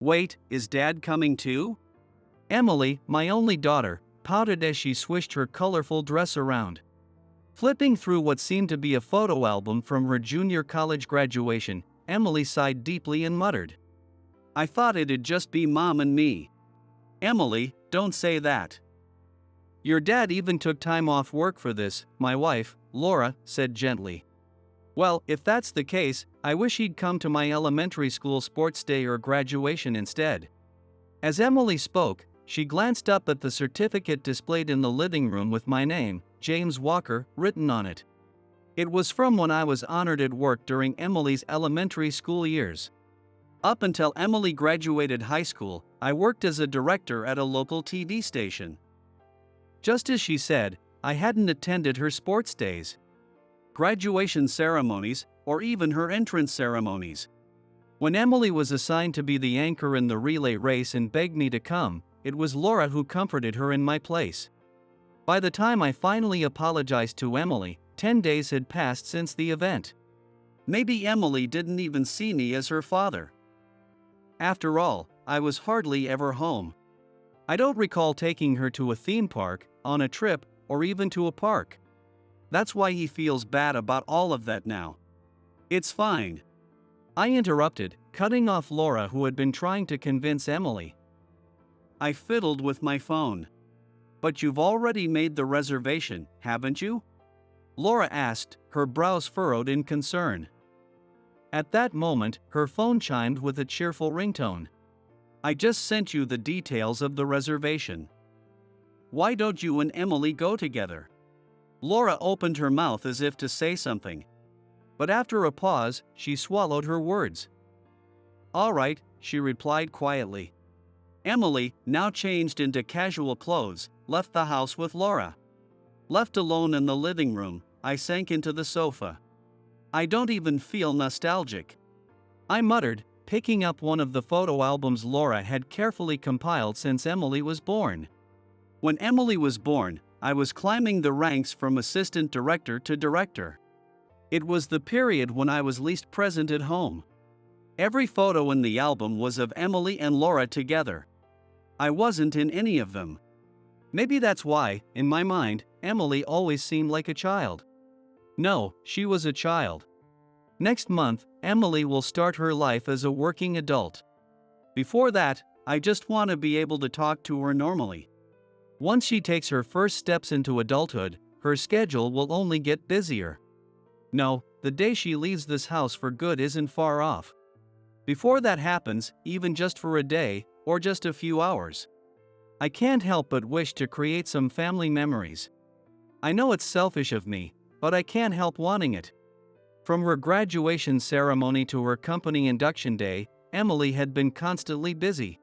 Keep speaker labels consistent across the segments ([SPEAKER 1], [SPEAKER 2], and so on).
[SPEAKER 1] Wait, is Dad coming too? Emily, my only daughter, pouted as she swished her colorful dress around. Flipping through what seemed to be a photo album from her junior college graduation, Emily sighed deeply and muttered, I thought it'd just be Mom and me. Emily, don't say that. Your dad even took time off work for this, my wife, Laura, said gently. Well, if that's the case, I wish he'd come to my elementary school sports day or graduation instead. As Emily spoke, she glanced up at the certificate displayed in the living room with my name, James Walker, written on it. It was from when I was honored at work during Emily's elementary school years. Up until Emily graduated high school, I worked as a director at a local TV station. Just as she said, I hadn't attended her sports days, graduation ceremonies, or even her entrance ceremonies. When Emily was assigned to be the anchor in the relay race and begged me to come, it was Laura who comforted her in my place. By the time I finally apologized to Emily, 10 days had passed since the event. Maybe Emily didn't even see me as her father. After all, I was hardly ever home. I don't recall taking her to a theme park, on a trip, or even to a park. That's why he feels bad about all of that now. It's fine. I interrupted, cutting off Laura, who had been trying to convince Emily. I fiddled with my phone. But you've already made the reservation, haven't you? Laura asked, her brows furrowed in concern. At that moment, her phone chimed with a cheerful ringtone. I just sent you the details of the reservation. Why don't you and Emily go together? Laura opened her mouth as if to say something. But after a pause, she swallowed her words. All right, she replied quietly. Emily, now changed into casual clothes, left the house with Laura. Left alone in the living room, I sank into the sofa. I don't even feel nostalgic. I muttered, picking up one of the photo albums Laura had carefully compiled since Emily was born. When Emily was born, I was climbing the ranks from assistant director to director. It was the period when I was least present at home. Every photo in the album was of Emily and Laura together. I wasn't in any of them. Maybe that's why, in my mind, Emily always seemed like a child. No, she was a child. Next month, Emily will start her life as a working adult. Before that, I just want to be able to talk to her normally. Once she takes her first steps into adulthood, her schedule will only get busier. No, the day she leaves this house for good isn't far off. Before that happens, even just for a day, or just a few hours, I can't help but wish to create some family memories. I know it's selfish of me, but I can't help wanting it. From her graduation ceremony to her company induction day, Emily had been constantly busy.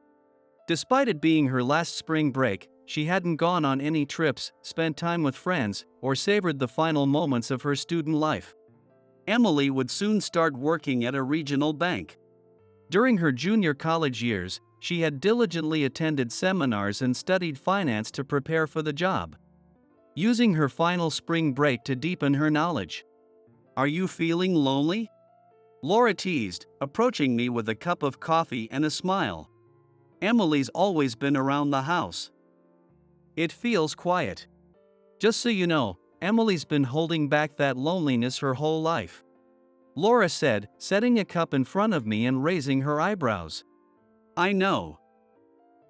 [SPEAKER 1] Despite it being her last spring break, she hadn't gone on any trips, spent time with friends, or savored the final moments of her student life. Emily would soon start working at a regional bank. During her junior college years, she had diligently attended seminars and studied finance to prepare for the job, using her final spring break to deepen her knowledge. Are you feeling lonely? Laura teased, approaching me with a cup of coffee and a smile. Emily's always been around the house. It feels quiet. Just so you know, Emily's been holding back that loneliness her whole life, Laura said, setting a cup in front of me and raising her eyebrows. I know.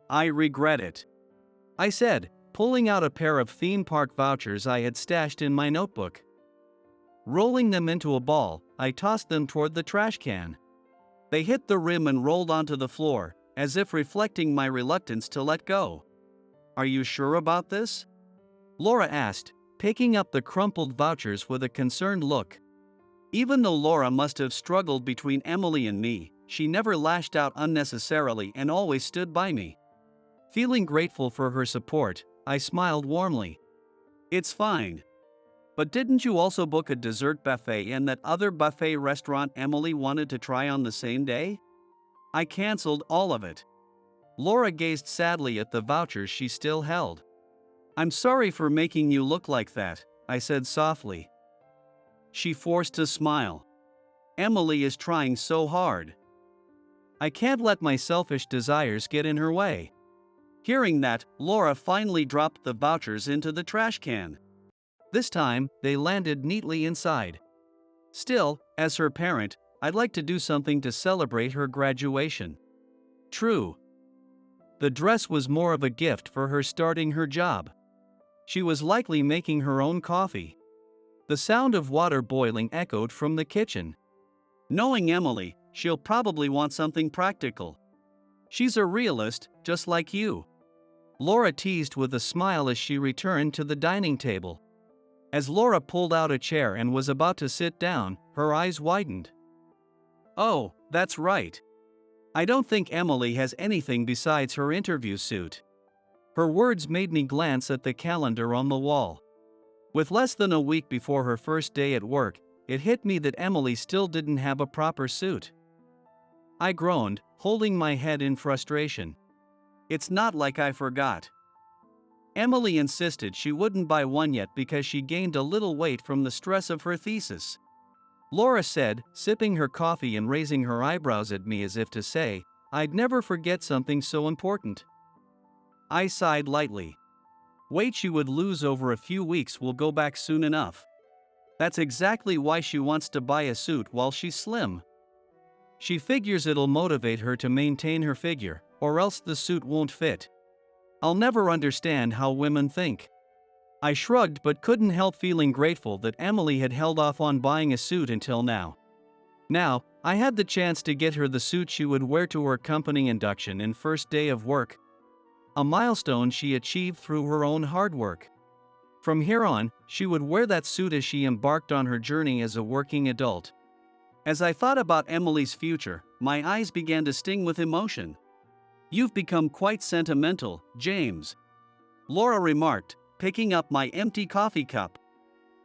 [SPEAKER 1] I regret it, I said, pulling out a pair of theme park vouchers I had stashed in my notebook. Rolling them into a ball, I tossed them toward the trash can. They hit the rim and rolled onto the floor, as if reflecting my reluctance to let go. Are you sure about this? Laura asked, picking up the crumpled vouchers with a concerned look. Even though Laura must have struggled between Emily and me, she never lashed out unnecessarily and always stood by me. Feeling grateful for her support, I smiled warmly. It's fine. But didn't you also book a dessert buffet in that other buffet restaurant Emily wanted to try on the same day? I canceled all of it. Laura gazed sadly at the vouchers she still held. I'm sorry for making you look like that, I said softly. She forced a smile. Emily is trying so hard. I can't let my selfish desires get in her way. Hearing that, Laura finally dropped the vouchers into the trash can. This time, they landed neatly inside. Still, as her parent, I'd like to do something to celebrate her graduation. True. The dress was more of a gift for her starting her job. She was likely making her own coffee. The sound of water boiling echoed from the kitchen. Knowing Emily, she'll probably want something practical. She's a realist, just like you. Laura teased with a smile as she returned to the dining table. As Laura pulled out a chair and was about to sit down, her eyes widened. Oh, that's right. I don't think Emily has anything besides her interview suit. Her words made me glance at the calendar on the wall. With less than a week before her first day at work, it hit me that Emily still didn't have a proper suit. I groaned, holding my head in frustration. It's not like I forgot. Emily insisted she wouldn't buy one yet because she gained a little weight from the stress of her thesis. Laura said, sipping her coffee and raising her eyebrows at me as if to say, I'd never forget something so important. I sighed lightly. Weight she would lose over a few weeks will go back soon enough. That's exactly why she wants to buy a suit while she's slim. She figures it'll motivate her to maintain her figure, or else the suit won't fit. I'll never understand how women think. I shrugged but couldn't help feeling grateful that Emily had held off on buying a suit until now. Now, I had the chance to get her the suit she would wear to her company induction and first day of work. A milestone she achieved through her own hard work. From here on, she would wear that suit as she embarked on her journey as a working adult. As I thought about Emily's future, my eyes began to sting with emotion. You've become quite sentimental, James. Laura remarked, picking up my empty coffee cup.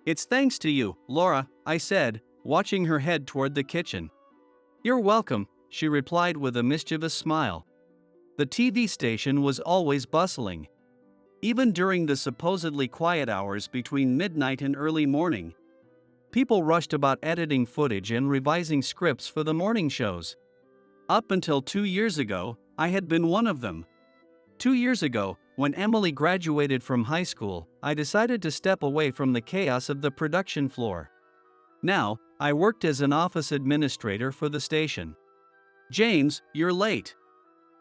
[SPEAKER 1] It's thanks to you, Laura, I said, watching her head toward the kitchen. You're welcome, she replied with a mischievous smile. The TV station was always bustling. Even during the supposedly quiet hours between midnight and early morning. People rushed about editing footage and revising scripts for the morning shows. Up until 2 years ago, I had been one of them. 2 years ago, when Emily graduated from high school, I decided to step away from the chaos of the production floor. Now, I worked as an office administrator for the station. James, you're late.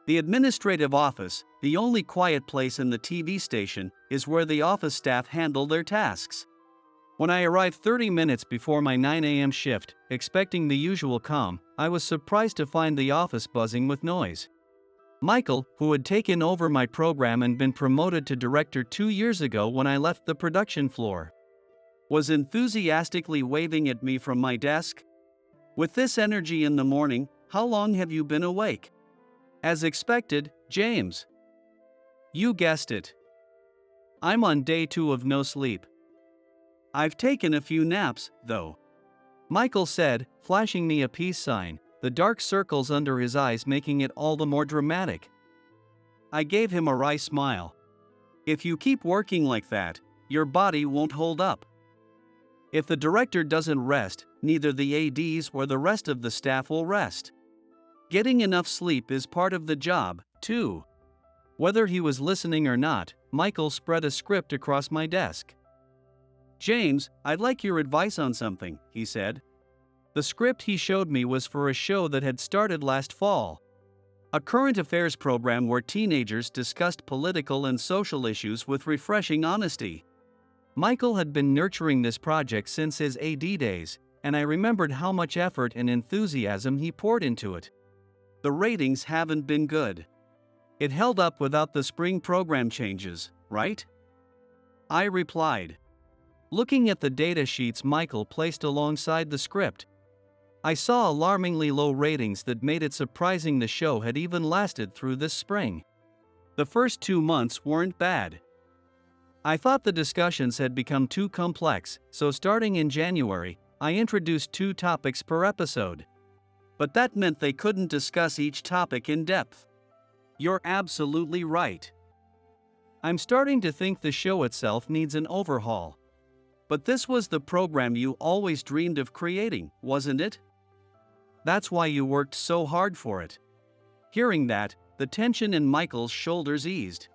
[SPEAKER 1] The administrative office, the only quiet place in the TV station, is where the office staff handle their tasks. When I arrived 30 minutes before my 9 a.m. shift, expecting the usual calm, I was surprised to find the office buzzing with noise. Michael, who had taken over my program and been promoted to director 2 years ago when I left the production floor, was enthusiastically waving at me from my desk. With this energy in the morning, how long have you been awake? As expected, James. You guessed it. I'm on day 2 of no sleep. I've taken a few naps, though. Michael said, flashing me a peace sign, the dark circles under his eyes making it all the more dramatic. I gave him a wry smile. If you keep working like that, your body won't hold up. If the director doesn't rest, neither the ADs or the rest of the staff will rest. Getting enough sleep is part of the job, too. Whether he was listening or not, Michael spread a script across my desk. James, I'd like your advice on something, he said. The script he showed me was for a show that had started last fall. A current affairs program where teenagers discussed political and social issues with refreshing honesty. Michael had been nurturing this project since his AD days, and I remembered how much effort and enthusiasm he poured into it. The ratings haven't been good. It held up without the spring program changes, right? I replied. Looking at the data sheets Michael placed alongside the script, I saw alarmingly low ratings that made it surprising the show had even lasted through this spring. The first 2 months weren't bad. I thought the discussions had become too complex, so starting in January, I introduced 2 topics per episode. But that meant they couldn't discuss each topic in depth. You're absolutely right. I'm starting to think the show itself needs an overhaul. But this was the program you always dreamed of creating, wasn't it? That's why you worked so hard for it. Hearing that, the tension in Michael's shoulders eased.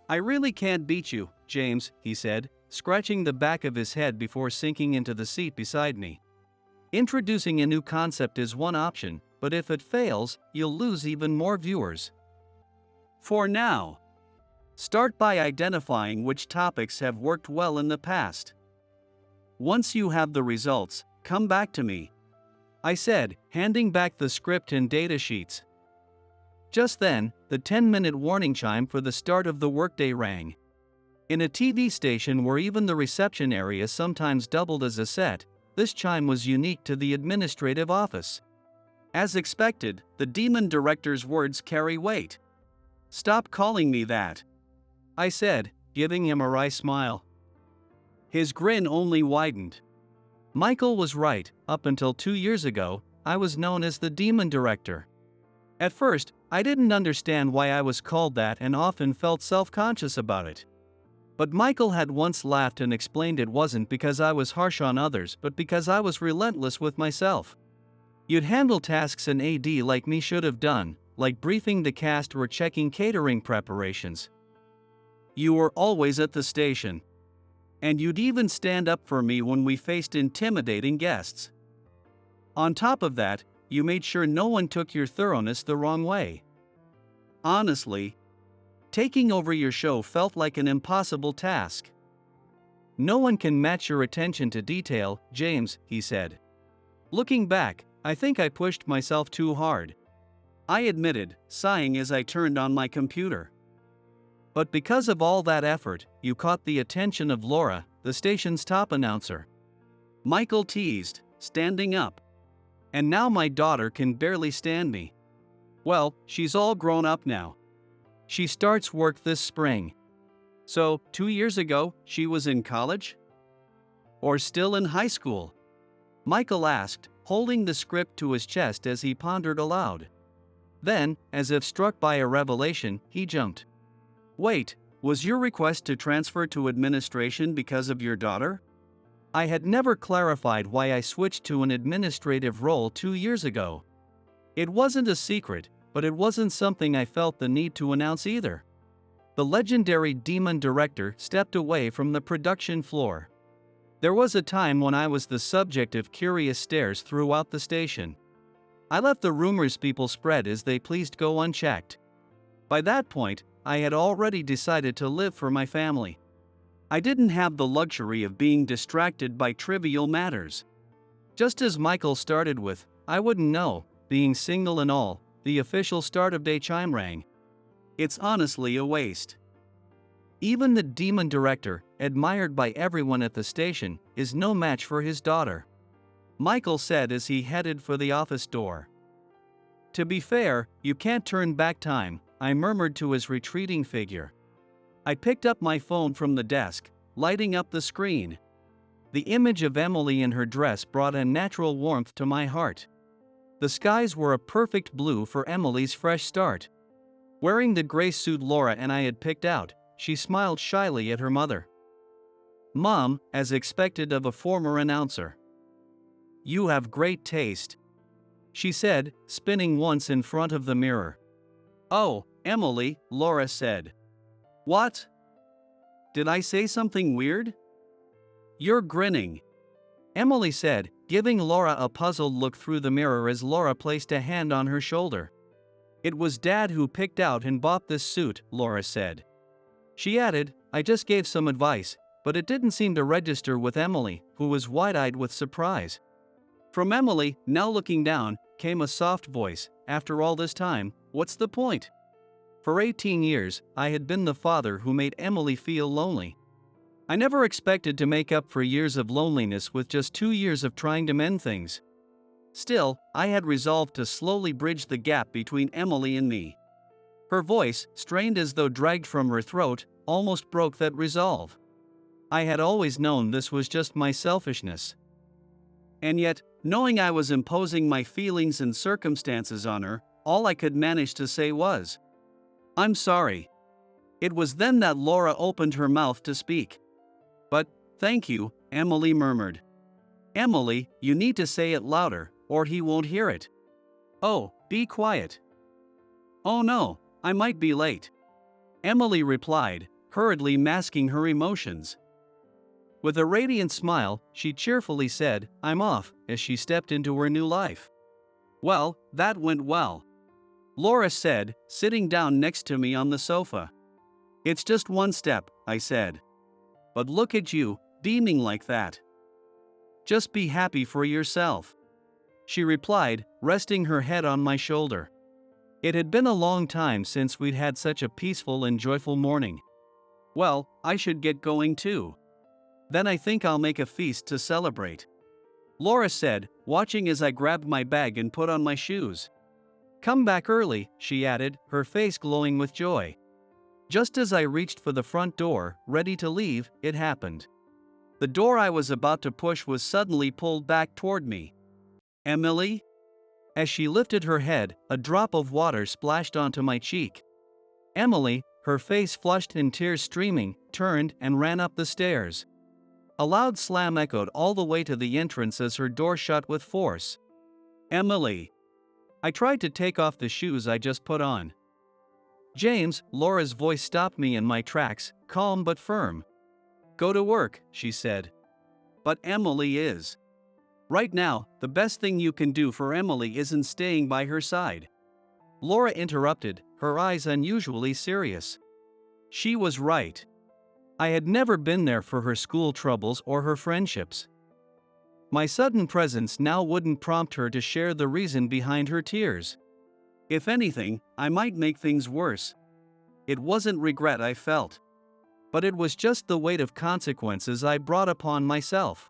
[SPEAKER 1] "I really can't beat you, James," he said, scratching the back of his head before sinking into the seat beside me. "Introducing a new concept is one option, but if it fails, you'll lose even more viewers. For now, start by identifying which topics have worked well in the past. Once you have the results, come back to me," I said, handing back the script and data sheets. Just then, the 10-minute warning chime for the start of the workday rang. In a TV station where even the reception area sometimes doubled as a set, this chime was unique to the administrative office. As expected, the demon director's words carry weight. "Stop calling me that," I said, giving him a wry smile. His grin only widened. Michael was right. Up until 2 years ago, I was known as the demon director. At first, I didn't understand why I was called that and often felt self-conscious about it. But Michael had once laughed and explained it wasn't because I was harsh on others but because I was relentless with myself. "You'd handle tasks an AD like me should have done, like briefing the cast or checking catering preparations. You were always at the station. And you'd even stand up for me when we faced intimidating guests. On top of that, you made sure no one took your thoroughness the wrong way. Honestly, taking over your show felt like an impossible task. No one can match your attention to detail, James," he said. Looking back, I think I pushed myself too hard. I admitted, sighing as I turned on my computer. "But because of all that effort, you caught the attention of Laura, the station's top announcer," Michael teased, standing up. "And now my daughter can barely stand me. Well, she's all grown up now. She starts work this spring. So, 2 years ago, she was in college? Or still in high school?" Michael asked, holding the script to his chest as he pondered aloud. Then, as if struck by a revelation, he jumped. "Wait, was your request to transfer to administration because of your daughter?" I had never clarified why I switched to an administrative role 2 years ago. It wasn't a secret, but it wasn't something I felt the need to announce either. The legendary demon director stepped away from the production floor. There was a time when I was the subject of curious stares throughout the station. I let the rumors people spread as they pleased go unchecked. By that point, I had already decided to live for my family. I didn't have the luxury of being distracted by trivial matters. Just as Michael started with, "I wouldn't know," being single and all, the official start of day chime rang. It's honestly a waste. Even the demon director, admired by everyone at the station, is no match for his daughter, Michael said as he headed for the office door. "To be fair, you can't turn back time," I murmured to his retreating figure. I picked up my phone from the desk, lighting up the screen. The image of Emily in her dress brought a natural warmth to my heart. The skies were a perfect blue for Emily's fresh start. Wearing the gray suit Laura and I had picked out, she smiled shyly at her mother. "Mom," as expected of a former announcer. "You have great taste," she said, spinning once in front of the mirror. "Oh, Emily," Laura said. "What? Did I say something weird?" "You're grinning," Emily said, giving Laura a puzzled look through the mirror as Laura placed a hand on her shoulder. "It was Dad who picked out and bought this suit," Laura said. She added, "I just gave some advice," but it didn't seem to register with Emily, who was wide-eyed with surprise. From Emily, now looking down, came a soft voice, "After all this time, what's the point?" For 18 years, I had been the father who made Emily feel lonely. I never expected to make up for years of loneliness with just 2 years of trying to mend things. Still, I had resolved to slowly bridge the gap between Emily and me. Her voice, strained as though dragged from her throat, almost broke that resolve. I had always known this was just my selfishness. And yet, knowing I was imposing my feelings and circumstances on her, all I could manage to say was, "I'm sorry." It was then that Laura opened her mouth to speak. "But, thank you," Emily murmured. "Emily, you need to say it louder, or he won't hear it." "Oh, be quiet." "Oh no, I might be late," Emily replied, hurriedly masking her emotions. With a radiant smile, she cheerfully said, "I'm off," as she stepped into her new life. "Well, that went well," Laura said, sitting down next to me on the sofa. "It's just one step," I said. "But look at you, beaming like that. Just be happy for yourself," she replied, resting her head on my shoulder. It had been a long time since we'd had such a peaceful and joyful morning. "Well, I should get going too. Then I think I'll make a feast to celebrate," Laura said, watching as I grabbed my bag and put on my shoes. "Come back early," she added, her face glowing with joy. Just as I reached for the front door, ready to leave, it happened. The door I was about to push was suddenly pulled back toward me. "Emily?" As she lifted her head, a drop of water splashed onto my cheek. Emily, her face flushed and tears streaming, turned and ran up the stairs. A loud slam echoed all the way to the entrance as her door shut with force. "Emily." I tried to take off the shoes I just put on. "James," Laura's voice stopped me in my tracks, calm but firm. "Go to work," she said. "But Emily is." "Right now, the best thing you can do for Emily isn't staying by her side," Laura interrupted, her eyes unusually serious. She was right. I had never been there for her school troubles or her friendships. My sudden presence now wouldn't prompt her to share the reason behind her tears. If anything, I might make things worse. It wasn't regret I felt, but it was just the weight of consequences I brought upon myself.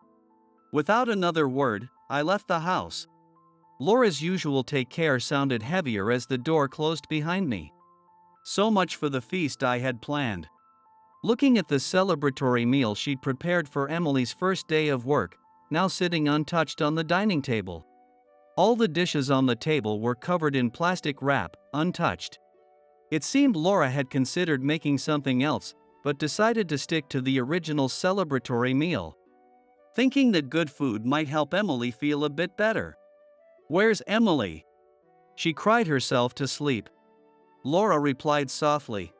[SPEAKER 1] Without another word, I left the house. Laura's usual take care sounded heavier as the door closed behind me. So much for the feast I had planned. Looking at the celebratory meal she'd prepared for Emily's first day of work, now sitting untouched on the dining table. All the dishes on the table were covered in plastic wrap, untouched. It seemed Laura had considered making something else, but decided to stick to the original celebratory meal, thinking that good food might help Emily feel a bit better. "Where's Emily?" She cried herself to sleep. Laura replied softly.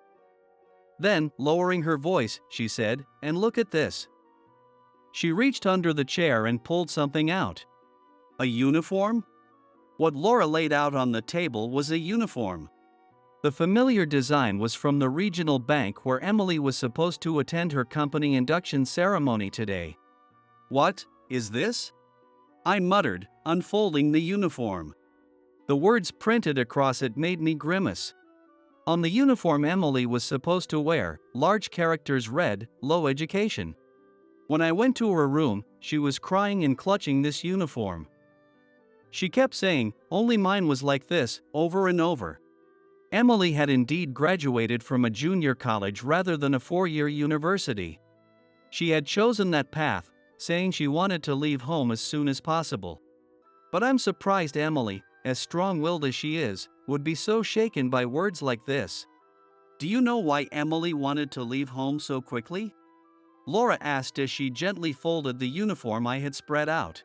[SPEAKER 1] Then, lowering her voice, she said, "And look at this." She reached under the chair and pulled something out. A uniform? What Laura laid out on the table was a uniform. The familiar design was from the regional bank where Emily was supposed to attend her company induction ceremony today. "What is this?" I muttered, unfolding the uniform. The words printed across it made me grimace. On the uniform Emily was supposed to wear, large characters read, "Low Education." When I went to her room, she was crying and clutching this uniform. She kept saying, "Only mine was like this," over and over. Emily had indeed graduated from a junior college rather than a 4-year university. She had chosen that path, saying she wanted to leave home as soon as possible. But I'm surprised Emily, as strong-willed as she is, would be so shaken by words like this. "Do you know why Emily wanted to leave home so quickly?" Laura asked as she gently folded the uniform I had spread out.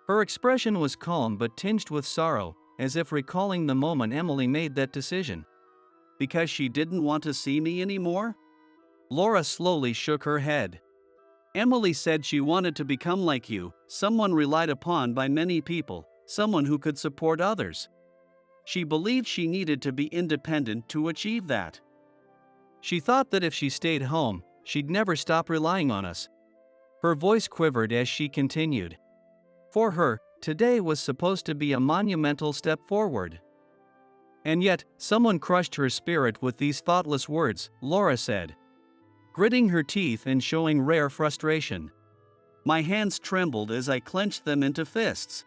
[SPEAKER 1] Her expression was calm but tinged with sorrow, as if recalling the moment Emily made that decision. "Because she didn't want to see me anymore?" Laura slowly shook her head. "Emily said she wanted to become like you, someone relied upon by many people, someone who could support others. She believed she needed to be independent to achieve that. She thought that if she stayed home, she'd never stop relying on us." Her voice quivered as she continued. "For her, today was supposed to be a monumental step forward. And yet, someone crushed her spirit with these thoughtless words," Laura said, gritting her teeth and showing rare frustration. My hands trembled as I clenched them into fists.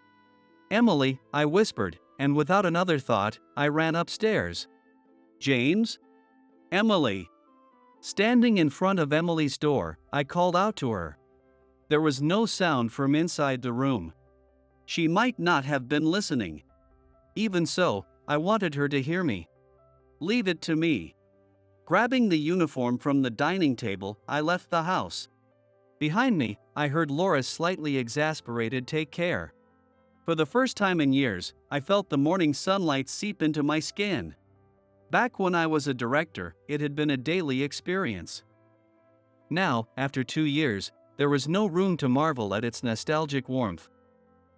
[SPEAKER 1] "Emily," I whispered, and without another thought, I ran upstairs. "James?" "Emily." Standing in front of Emily's door, I called out to her. There was no sound from inside the room. She might not have been listening. Even so, I wanted her to hear me. "Leave it to me." Grabbing the uniform from the dining table, I left the house. Behind me, I heard Laura's slightly exasperated "Take care." For the first time in years, I felt the morning sunlight seep into my skin. Back when I was a director, it had been a daily experience. Now, after 2 years, there was no room to marvel at its nostalgic warmth.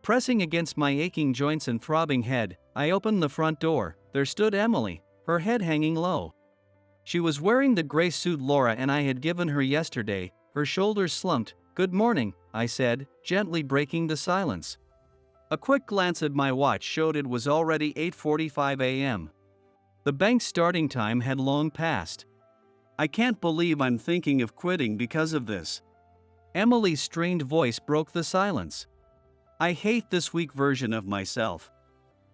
[SPEAKER 1] Pressing against my aching joints and throbbing head, I opened the front door. There stood Emily, her head hanging low. She was wearing the gray suit Laura and I had given her yesterday, her shoulders slumped. "Good morning," I said, gently breaking the silence. A quick glance at my watch showed it was already 8:45 a.m. The bank's starting time had long passed. "I can't believe I'm thinking of quitting because of this." Emily's strained voice broke the silence. "I hate this weak version of myself,"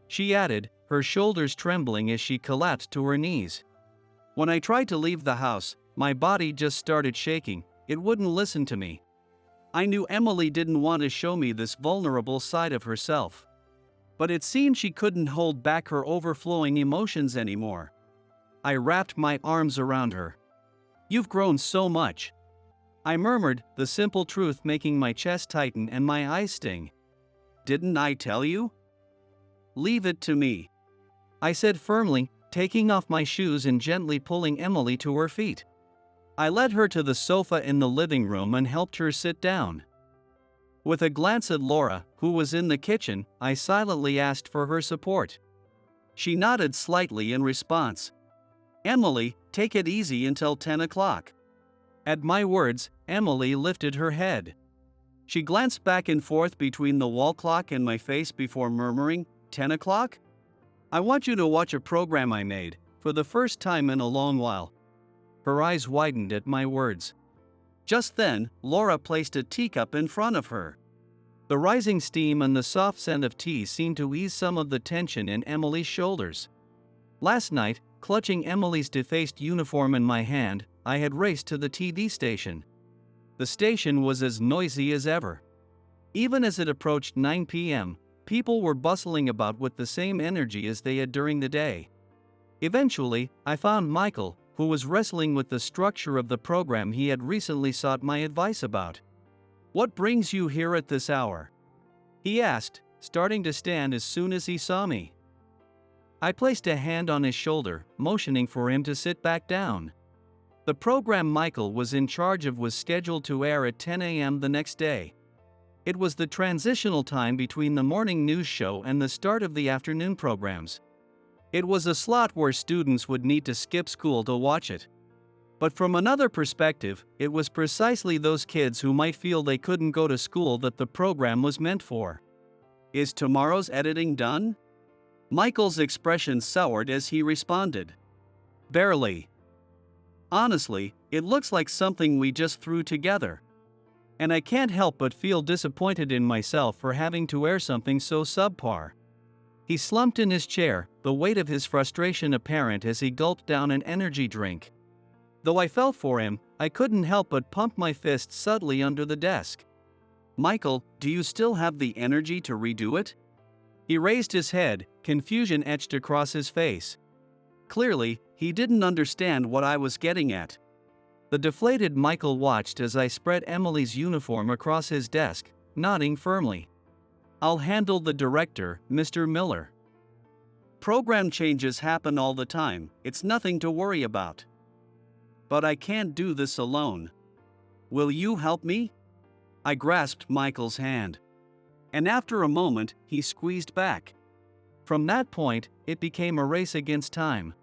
[SPEAKER 1] she added, her shoulders trembling as she collapsed to her knees. "When I tried to leave the house, my body just started shaking. It wouldn't listen to me." I knew Emily didn't want to show me this vulnerable side of herself. But it seemed she couldn't hold back her overflowing emotions anymore. I wrapped my arms around her. "You've grown so much," I murmured, the simple truth making my chest tighten and my eyes sting. "Didn't I tell you?" "Leave it to me," I said firmly, taking off my shoes and gently pulling Emily to her feet. I led her to the sofa in the living room and helped her sit down. With a glance at Laura, who was in the kitchen, I silently asked for her support. She nodded slightly in response. "Emily, take it easy until 10 o'clock. At my words, Emily lifted her head. She glanced back and forth between the wall clock and my face before murmuring, "10 o'clock? I want you to watch a program I made, for the first time in a long while." Her eyes widened at my words. Just then, Laura placed a teacup in front of her. The rising steam and the soft scent of tea seemed to ease some of the tension in Emily's shoulders. Last night, clutching Emily's defaced uniform in my hand, I had raced to the TV station. The station was as noisy as ever. Even as it approached 9 p.m., people were bustling about with the same energy as they had during the day. Eventually, I found Michael, who was wrestling with the structure of the program he had recently sought my advice about. "What brings you here at this hour?" he asked, starting to stand as soon as he saw me. I placed a hand on his shoulder, motioning for him to sit back down. The program Michael was in charge of was scheduled to air at 10 a.m. the next day. It was the transitional time between the morning news show and the start of the afternoon programs. It was a slot where students would need to skip school to watch it. But from another perspective, it was precisely those kids who might feel they couldn't go to school that the program was meant for. "Is tomorrow's editing done?" Michael's expression soured as he responded. "Barely. Honestly, it looks like something we just threw together. And I can't help but feel disappointed in myself for having to air something so subpar." He slumped in his chair, the weight of his frustration apparent as he gulped down an energy drink. Though I felt for him, I couldn't help but pump my fist subtly under the desk. "Michael, do you still have the energy to redo it?" He raised his head, confusion etched across his face. Clearly, he didn't understand what I was getting at. The deflated Michael watched as I spread Emily's uniform across his desk, nodding firmly. "I'll handle the director, Mr. Miller. Program changes happen all the time, it's nothing to worry about. But I can't do this alone. Will you help me?" I grasped Michael's hand. And after a moment, he squeezed back. From that point, it became a race against time.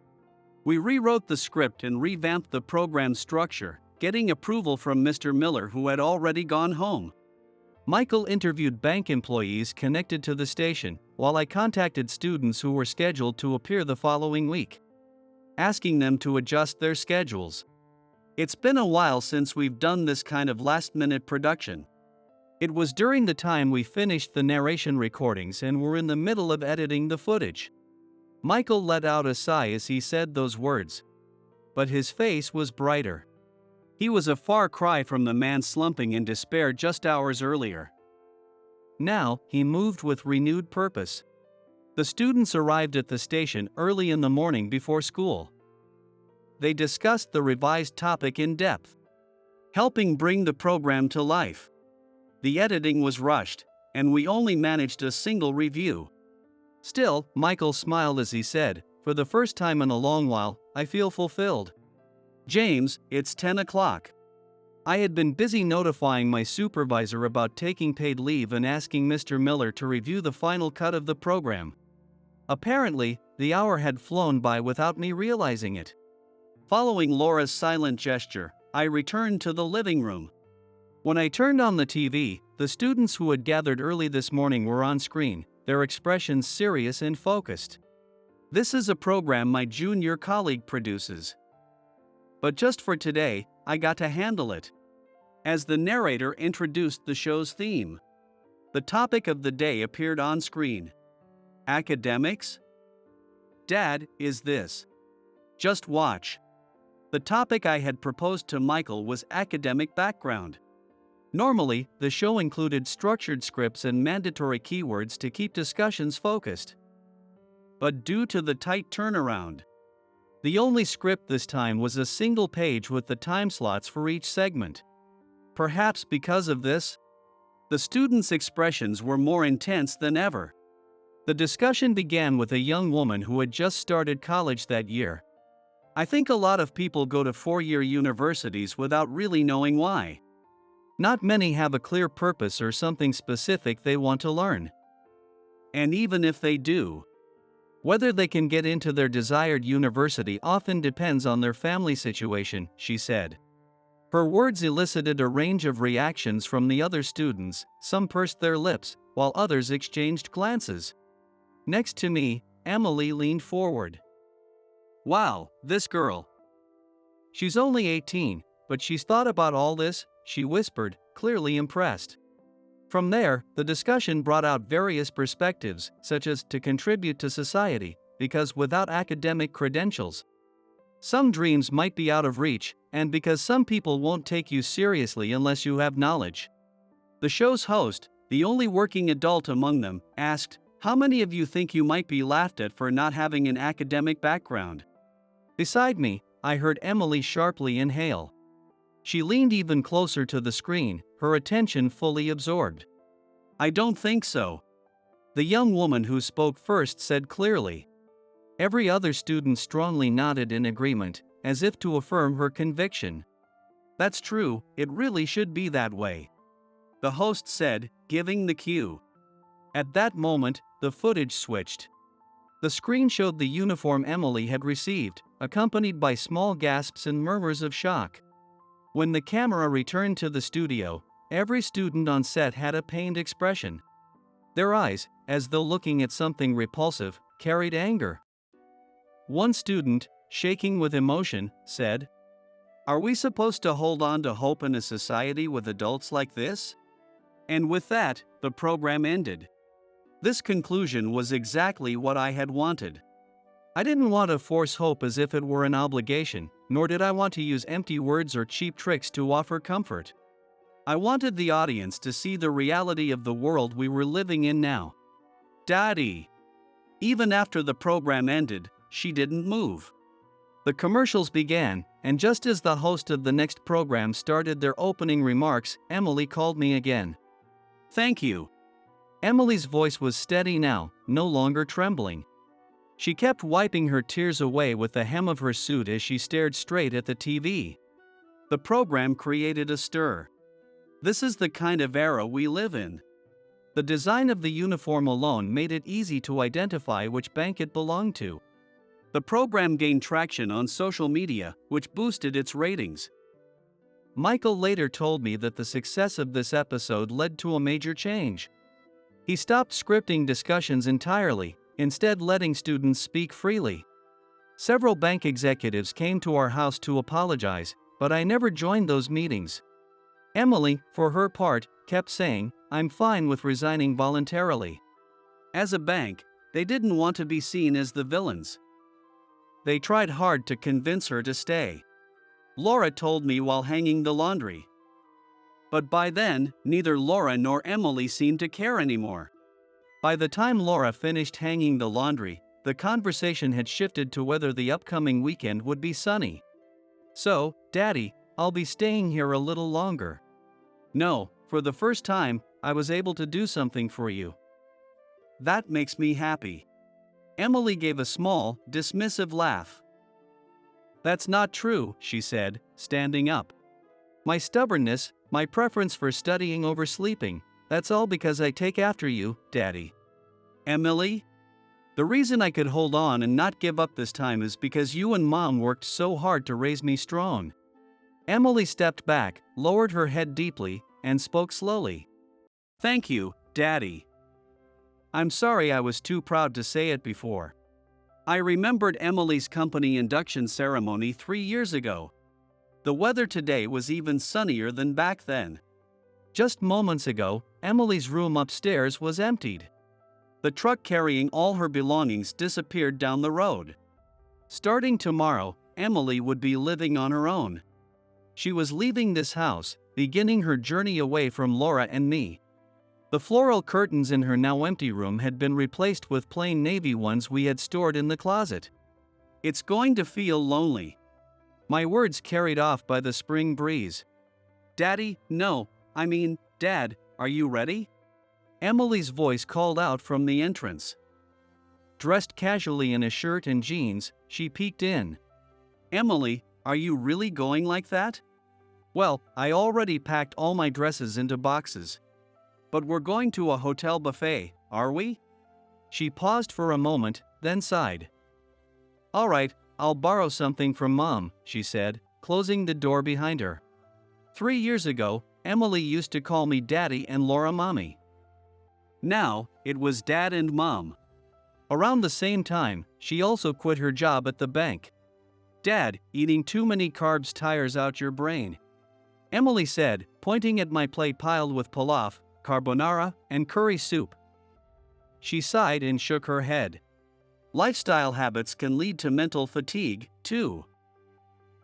[SPEAKER 1] We rewrote the script and revamped the program structure, getting approval from Mr. Miller, who had already gone home. Michael interviewed bank employees connected to the station, while I contacted students who were scheduled to appear the following week, asking them to adjust their schedules. It's been a while since we've done this kind of last-minute production. It was during the time we finished the narration recordings and were in the middle of editing the footage. Michael let out a sigh as he said those words. But his face was brighter. He was a far cry from the man slumping in despair just hours earlier. Now, he moved with renewed purpose. The students arrived at the station early in the morning before school. They discussed the revised topic in depth, helping bring the program to life. The editing was rushed, and we only managed a single review. Still, Michael smiled as he said, for the first time in a long while, I feel fulfilled. James, it's 10 o'clock. I had been busy notifying my supervisor about taking paid leave and asking Mr. Miller to review the final cut of the program. Apparently, the hour had flown by without me realizing it. Following Laura's silent gesture, I returned to the living room. When I turned on the TV, the students who had gathered early this morning were on screen, their expressions serious and focused. This is a program my junior colleague produces. But just for today, I got to handle it. As the narrator introduced the show's theme, the topic of the day appeared on screen. Academics? Dad, is this? Just watch. The topic I had proposed to Michael was academic background. Normally, the show included structured scripts and mandatory keywords to keep discussions focused. But due to the tight turnaround, the only script this time was a single page with the time slots for each segment. Perhaps because of this, the students' expressions were more intense than ever. The discussion began with a young woman who had just started college that year. I think a lot of people go to four-year universities without really knowing why. Not many have a clear purpose or something specific they want to learn. And even if they do, whether they can get into their desired university often depends on their family situation, she said. Her words elicited a range of reactions from the other students. Some pursed their lips, while others exchanged glances. Next to me, Emily leaned forward. Wow, this girl. She's only 18, but she's thought about all this, she whispered, clearly impressed. From there, the discussion brought out various perspectives, such as to contribute to society, because without academic credentials, some dreams might be out of reach, and because some people won't take you seriously unless you have knowledge. The show's host, the only working adult among them, asked, "How many of you think you might be laughed at for not having an academic background?" Beside me, I heard Emily sharply inhale. She leaned even closer to the screen, her attention fully absorbed. "I don't think so," the young woman who spoke first said clearly. Every other student strongly nodded in agreement, as if to affirm her conviction. "That's true, it really should be that way," the host said, giving the cue. At that moment, the footage switched. The screen showed the uniform Emily had received, accompanied by small gasps and murmurs of shock. When the camera returned to the studio, every student on set had a pained expression. Their eyes, as though looking at something repulsive, carried anger. One student, shaking with emotion, said, "Are we supposed to hold on to hope in a society with adults like this?" And with that, the program ended. This conclusion was exactly what I had wanted. I didn't want to force hope as if it were an obligation, nor did I want to use empty words or cheap tricks to offer comfort. I wanted the audience to see the reality of the world we were living in now. Daddy. Even after the program ended, she didn't move. The commercials began, and just as the host of the next program started their opening remarks, Emily called me again. "Thank you." Emily's voice was steady now, no longer trembling. She kept wiping her tears away with the hem of her suit as she stared straight at the TV. The program created a stir. This is the kind of era we live in. The design of the uniform alone made it easy to identify which bank it belonged to. The program gained traction on social media, which boosted its ratings. Michael later told me that the success of this episode led to a major change. He stopped scripting discussions entirely, instead letting students speak freely. Several bank executives came to our house to apologize, but I never joined those meetings. Emily, for her part, kept saying, "I'm fine with resigning voluntarily." As a bank, they didn't want to be seen as the villains. They tried hard to convince her to stay. Laura told me while hanging the laundry. But by then, neither Laura nor Emily seemed to care anymore. By the time Laura finished hanging the laundry, the conversation had shifted to whether the upcoming weekend would be sunny. "So, Daddy, I'll be staying here a little longer." "No, for the first time, I was able to do something for you. That makes me happy." Emily gave a small, dismissive laugh. That's not true, she said, standing up. My stubbornness, my preference for studying over sleeping, that's all because I take after you, Daddy. Emily? The reason I could hold on and not give up this time is because you and Mom worked so hard to raise me strong. Emily stepped back, lowered her head deeply, and spoke slowly. Thank you, Daddy. I'm sorry I was too proud to say it before. I remembered Emily's company induction ceremony 3 years ago. The weather today was even sunnier than back then. Just moments ago, Emily's room upstairs was emptied. The truck carrying all her belongings disappeared down the road. Starting tomorrow, Emily would be living on her own. She was leaving this house, beginning her journey away from Laura and me. The floral curtains in her now empty room had been replaced with plain navy ones we had stored in the closet. It's going to feel lonely. My words carried off by the spring breeze. Daddy, no, Dad, are you ready? Emily's voice called out from the entrance. Dressed casually in a shirt and jeans, she peeked in. Emily, are you really going like that? Well, I already packed all my dresses into boxes. But we're going to a hotel buffet, are we? She paused for a moment, then sighed. All right, I'll borrow something from Mom, she said, closing the door behind her. 3 years ago, Emily used to call me Daddy and Laura Mommy. Now, it was Dad and Mom. Around the same time, she also quit her job at the bank. Dad, eating too many carbs tires out your brain, Emily said, pointing at my plate piled with pilaf, carbonara, and curry soup. She sighed and shook her head. Lifestyle habits can lead to mental fatigue, too.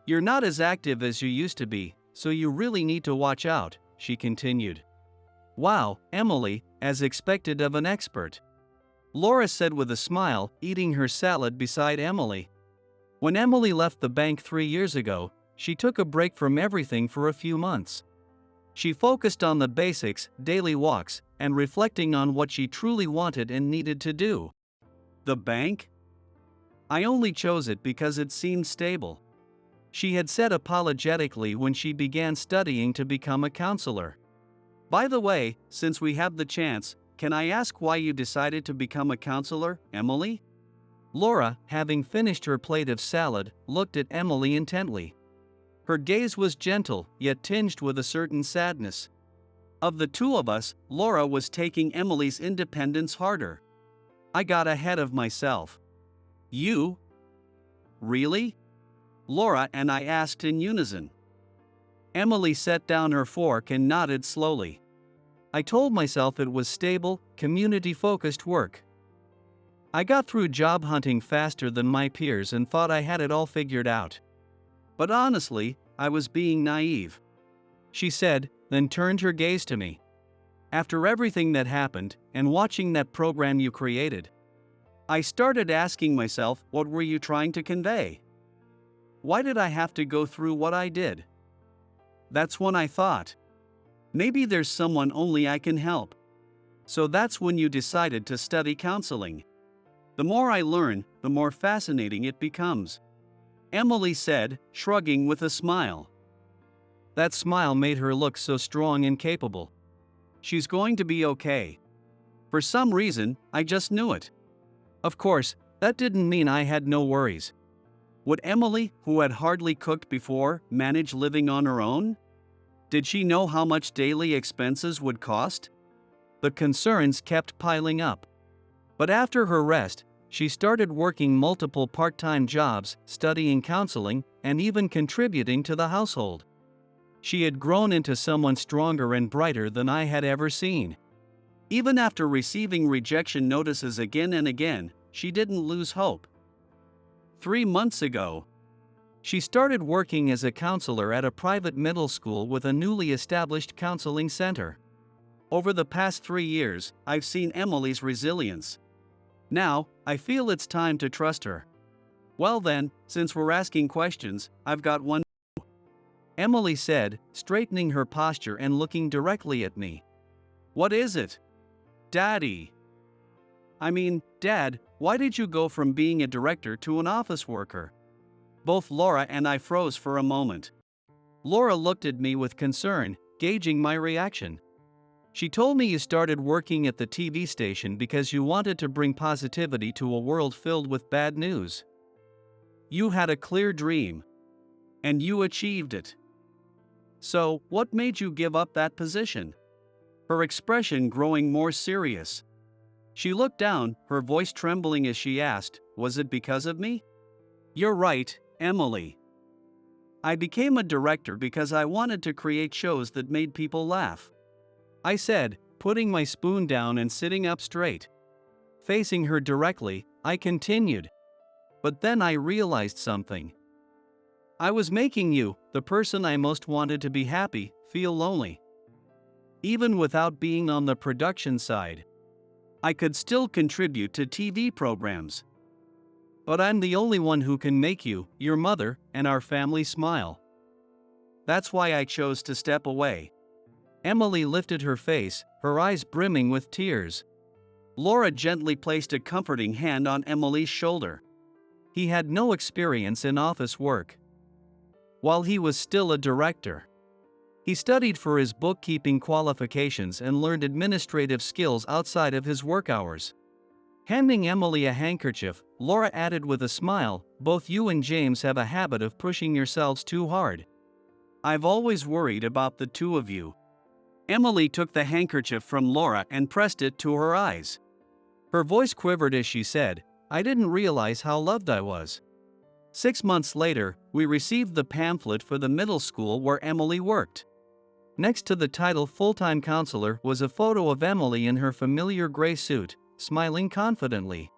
[SPEAKER 1] You're not as active as you used to be, so you really need to watch out, she continued. Wow, Emily, as expected of an expert. Laura said with a smile, eating her salad beside Emily. When Emily left the bank 3 years ago, she took a break from everything for a few months. She focused on the basics, daily walks, and reflecting on what she truly wanted and needed to do. The bank? I only chose it because it seemed stable. She had said apologetically when she began studying to become a counselor. By the way, since we have the chance, can I ask why you decided to become a counselor, Emily? Laura, having finished her plate of salad, looked at Emily intently. Her gaze was gentle, yet tinged with a certain sadness. Of the two of us, Laura was taking Emily's independence harder. I got ahead of myself. You? Really? Laura and I asked in unison. Emily set down her fork and nodded slowly. I told myself it was stable, community-focused work. I got through job hunting faster than my peers and thought I had it all figured out. But honestly, I was being naive. She said, then turned her gaze to me. After everything that happened, and watching that program you created, I started asking myself, what were you trying to convey? Why did I have to go through what I did? That's when I thought, maybe there's someone only I can help. So that's when you decided to study counseling. The more I learn, the more fascinating it becomes. Emily said, shrugging with a smile. That smile made her look so strong and capable. She's going to be okay. For some reason, I just knew it. Of course, that didn't mean I had no worries. Would Emily, who had hardly cooked before, manage living on her own? Did she know how much daily expenses would cost? The concerns kept piling up. But after her rest, she started working multiple part-time jobs, studying counseling, and even contributing to the household. She had grown into someone stronger and brighter than I had ever seen. Even after receiving rejection notices again and again, she didn't lose hope. 3 months ago, she started working as a counselor at a private middle school with a newly established counseling center. Over the past 3 years, I've seen Emily's resilience. Now, I feel it's time to trust her. Well then, since we're asking questions, I've got one. Emily said, straightening her posture and looking directly at me. What is it? Daddy. Dad, Why did you go from being a director to an office worker? Both Laura and I froze for a moment. Laura looked at me with concern, gauging my reaction. She told me you started working at the TV station because you wanted to bring positivity to a world filled with bad news. You had a clear dream. And you achieved it. So, what made you give up that position? Her expression growing more serious. She looked down, her voice trembling as she asked, "Was it because of me?" "You're right, Emily. I became a director because I wanted to create shows that made people laugh," I said, putting my spoon down and sitting up straight. Facing her directly, I continued. "But then I realized something. I was making you, the person I most wanted to be happy, feel lonely. Even without being on the production side, I could still contribute to TV programs. But I'm the only one who can make you, your mother, and our family smile. That's why I chose to step away." Emily lifted her face, her eyes brimming with tears. Laura gently placed a comforting hand on Emily's shoulder. He had no experience in office work. While he was still a director, he studied for his bookkeeping qualifications and learned administrative skills outside of his work hours. Handing Emily a handkerchief, Laura added with a smile, "Both you and James have a habit of pushing yourselves too hard. I've always worried about the two of you." Emily took the handkerchief from Laura and pressed it to her eyes. Her voice quivered as she said, "I didn't realize how loved I was." 6 months later, we received the pamphlet for the middle school where Emily worked. Next to the title "Full-Time Counselor" was a photo of Emily in her familiar gray suit, smiling confidently.